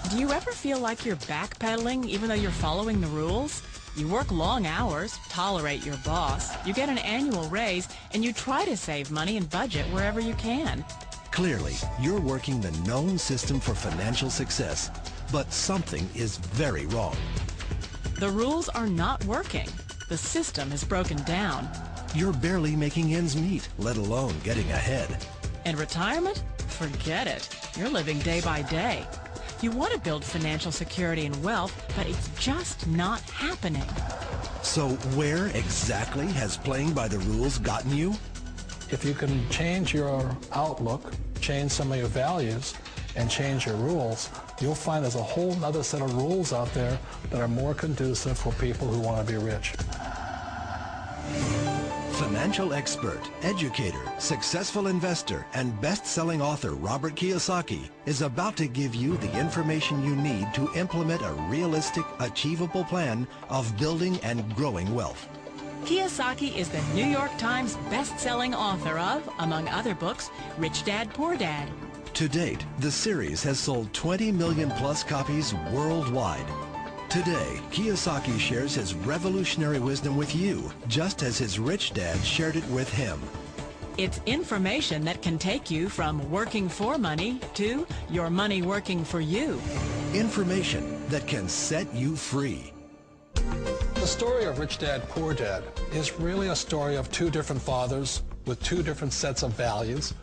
Do you ever feel like you're backpedaling even though you're following the rules? You work long hours, tolerate your boss, you get an annual raise, and you try to save money and budget wherever you can. Clearly, you're working the known system for financial success, but something is very wrong. The rules are not working. The system is broken down. You're barely making ends meet, let alone getting ahead. And retirement? Forget it. You're living day by day. You want to build financial security and wealth, but it's just not happening. So where exactly has playing by the rules gotten you? If you can change your outlook, change some of your values, and change your rules, you'll find there's a whole other set of rules out there that are more conducive for people who want to be rich. Financial expert, educator, successful investor, and best-selling author Robert Kiyosaki is about to give you the information you need to implement a realistic, achievable plan of building and growing wealth. Kiyosaki is the New York Times best-selling author of, among other books, Rich Dad, Poor Dad. To date, the series has sold 20 million plus copies worldwide. Today, Kiyosaki shares his revolutionary wisdom with you, just as his rich dad shared it with him. It's information that can take you from working for money to your money working for you. Information that can set you free. The story of Rich Dad, Poor Dad is really a story of two different fathers with two different sets of values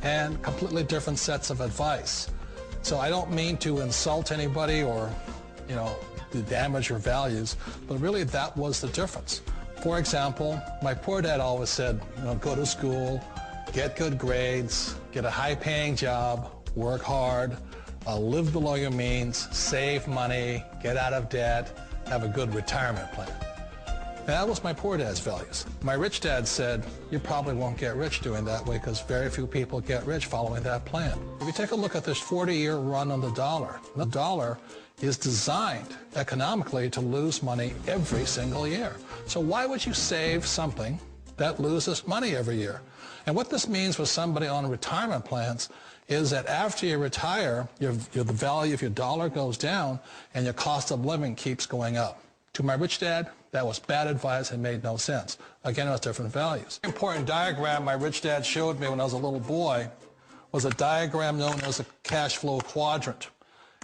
and completely different sets of advice. So I don't mean to insult anybody or, to damage your values, but really that was the difference. For example, my poor dad always said, go to school, get good grades, get a high-paying job, work hard, live below your means, save money, get out of debt, have a good retirement plan. That was my poor dad's values. My rich dad said, you probably won't get rich doing that way because very few people get rich following that plan. If you take a look at this 40-year run on the dollar is designed economically to lose money every single year. So why would you save something that loses money every year? And what this means for somebody on retirement plans is that after you retire, the value of your dollar goes down and your cost of living keeps going up. To my rich dad, that was bad advice and made no sense. Again, it was different values. An important diagram my rich dad showed me when I was a little boy was a diagram known as a Cashflow Quadrant.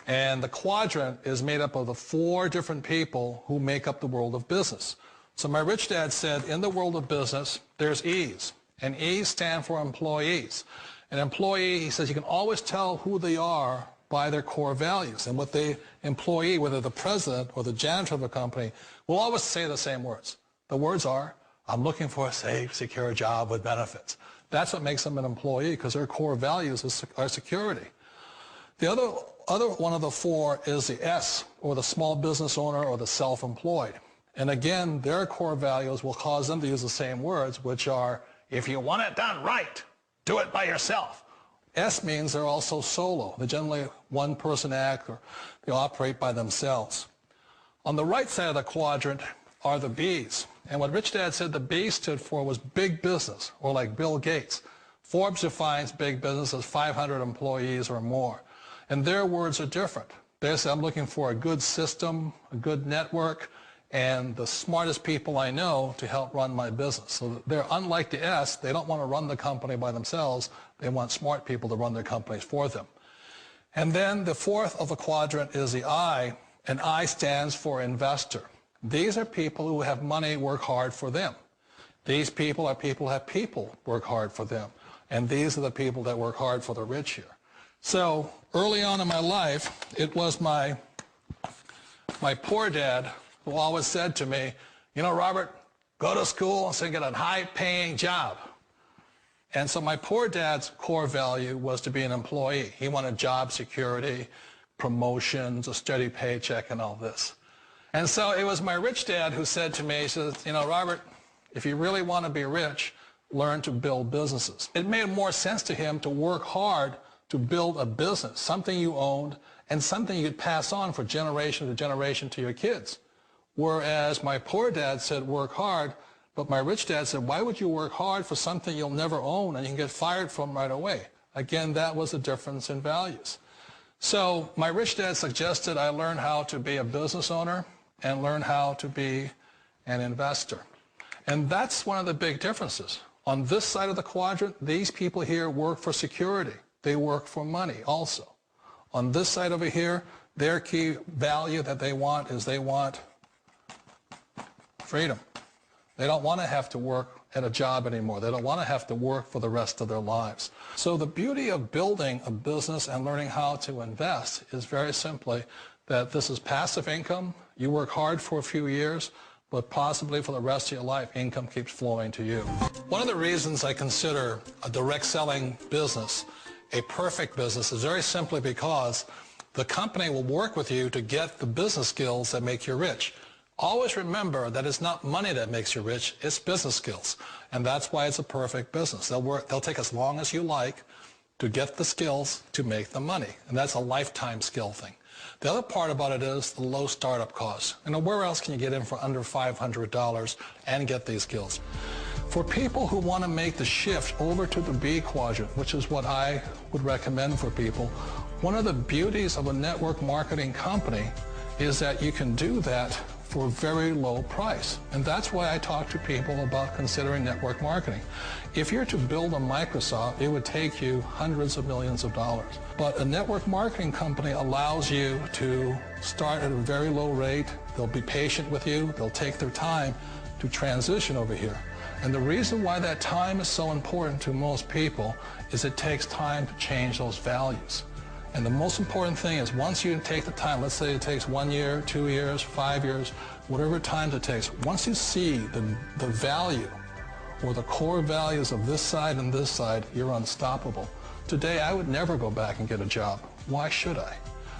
And the quadrant is made up of the 4 different people who make up the world of business. So my rich dad said, in the world of business, there's E's. And E's stand for employees. An employee, he says, you can always tell who they are by their core values. And what the employee, whether the president or the janitor of a company, will always say the same words. The words are, I'm looking for a safe, secure job with benefits. That's what makes them an employee, because their core values are security. The other one of the 4 is the S, or the small business owner or the self-employed. And again, their core values will cause them to use the same words, which are, if you want it done right, do it by yourself. S means they're also solo. They're generally one-person act, or they operate by themselves. On the right side of the quadrant are the B's. And what Rich Dad said the B stood for was big business, or like Bill Gates. Forbes defines big business as 500 employees or more. And their words are different. They say, I'm looking for a good system, a good network, and the smartest people I know to help run my business. So they're unlike the S. They don't want to run the company by themselves. They want smart people to run their companies for them. And then the 4th of the quadrant is the I, and I stands for investor. These are people who have money work hard for them. These people are people who have people work hard for them. And these are the people that work hard for the rich here. So early on in my life, it was my poor dad who always said to me, Robert, go to school and get a high-paying job. And so my poor dad's core value was to be an employee. He wanted job security, promotions, a steady paycheck, and all this. And so it was my rich dad who said to me, he says, Robert, if you really want to be rich, learn to build businesses. It made more sense to him to work hard to build a business, something you owned and something you could pass on for generation to generation to your kids. Whereas my poor dad said work hard, but my rich dad said, why would you work hard for something you'll never own and you can get fired from right away? Again, that was a difference in values. So my rich dad suggested I learn how to be a business owner and learn how to be an investor. And that's one of the big differences. On this side of the quadrant, these people here work for security. They work for money also. On this side over here, their key value that they want is they want freedom. They don't want to have to work at a job anymore. They don't want to have to work for the rest of their lives. So the beauty of building a business and learning how to invest is very simply that this is passive income. You work hard for a few years, but possibly for the rest of your life, income keeps flowing to you. One of the reasons I consider a direct selling business a perfect business is very simply because the company will work with you to get the business skills that make you rich. Always remember that it's not money that makes you rich, it's business skills. And that's why it's a perfect business. They'll take as long as you like to get the skills to make the money. And that's a lifetime skill thing. The other part about it is the low startup costs. Where else can you get in for under $500 and get these skills? For people who want to make the shift over to the B quadrant, which is what I would recommend for people, one of the beauties of a network marketing company is that you can do that for a very low price. And that's why I talk to people about considering network marketing. If you're to build a Microsoft, it would take you hundreds of millions of dollars. But a network marketing company allows you to start at a very low rate. They'll be patient with you. They'll take their time to transition over here. And the reason why that time is so important to most people is it takes time to change those values. And the most important thing is once you take the time, let's say it takes 1 year, 2 years, 5 years, whatever time it takes, once you see the value or the core values of this side and this side, you're unstoppable. Today, I would never go back and get a job. Why should I?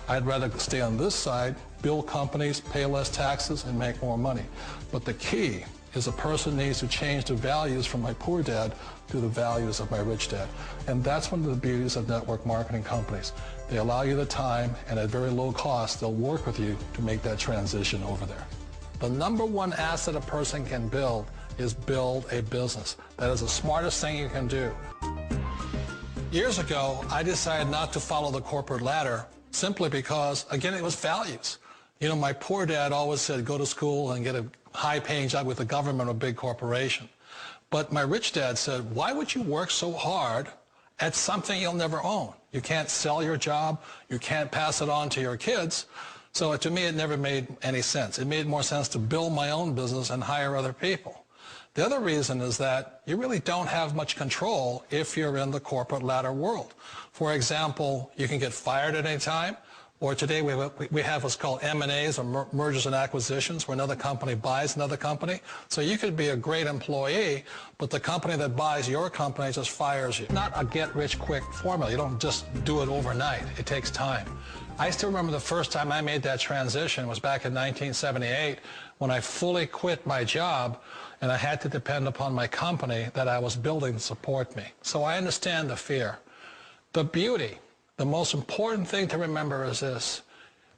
I'd rather stay on this side, build companies, pay less taxes, and make more money. But the key is a person needs to change the values from my poor dad to the values of my rich dad. And that's one of the beauties of network marketing companies. They allow you the time, and at very low cost, they'll work with you to make that transition over there. The number one asset a person can build is build a business. That is the smartest thing you can do. Years ago, I decided not to follow the corporate ladder simply because, again, it was values. You know, my poor dad always said, go to school and get a high-paying job with the government or a big corporation. But my rich dad said, why would you work so hard at something you'll never own? You can't sell your job. You can't pass it on to your kids. So to me, it never made any sense. It made more sense to build my own business and hire other people. The other reason is that you really don't have much control if you're in the corporate ladder world. For example, you can get fired at any time. Or today we have what's called M&As, or mergers and acquisitions, where another company buys another company. So you could be a great employee, but the company that buys your company just fires you. Not a get-rich-quick formula. You don't just do it overnight. It takes time. I still remember the first time I made that transition was back in 1978 when I fully quit my job and I had to depend upon my company that I was building to support me. So I understand the fear. The beauty. The most important thing to remember is this.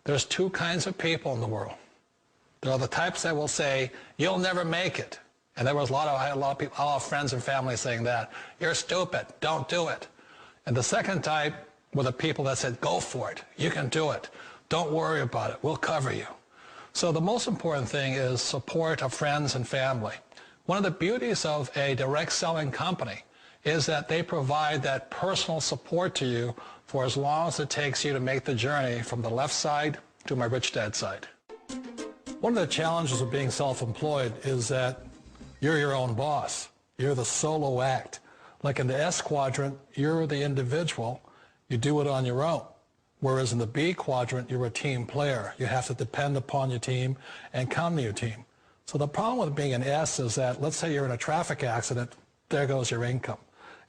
There's two kinds of people in the world. There are the types that will say, you'll never make it. And there was a lot of people, a lot of friends and family saying that. You're stupid. Don't do it. And the second type were the people that said, go for it. You can do it. Don't worry about it. We'll cover you. So the most important thing is support of friends and family. One of the beauties of a direct selling company is that they provide that personal support to you for as long as it takes you to make the journey from the left side to my rich dad side. One of the challenges of being self-employed is that you're your own boss. You're the solo act. Like in the S quadrant, you're the individual. You do it on your own. Whereas in the B quadrant, you're a team player. You have to depend upon your team and count on your team. So the problem with being an S is that, let's say you're in a traffic accident, there goes your income.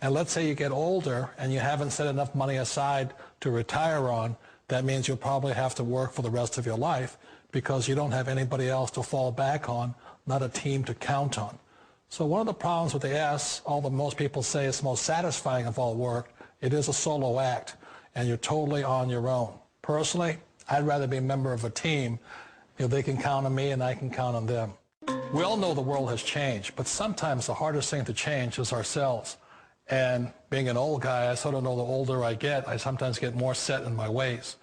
And let's say you get older and you haven't set enough money aside to retire on, that means you'll probably have to work for the rest of your life because you don't have anybody else to fall back on, not a team to count on. So one of the problems with the S, although most people say it's the most satisfying of all work, it is a solo act and you're totally on your own. Personally, I'd rather be a member of a team. You know, they can count on me and I can count on them. We all know the world has changed, but sometimes the hardest thing to change is ourselves. And being an old guy, I sort of know the older I get, I sometimes get more set in my ways.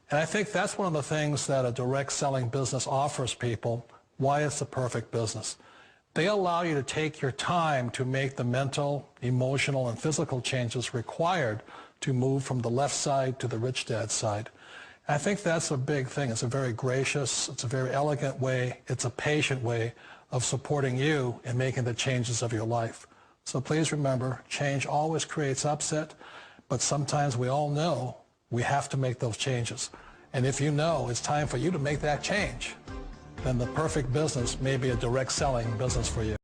And I think that's one of the things that a direct selling business offers people, why it's the perfect business. They allow you to take your time to make the mental, emotional, and physical changes required to move from the left side to the rich dad side. And I think that's a big thing. It's a very gracious, it's a very elegant way, it's a patient way of supporting you in making the changes of your life. So please remember, change always creates upset, but sometimes we all know we have to make those changes. And if you know it's time for you to make that change, then the perfect business may be a direct selling business for you.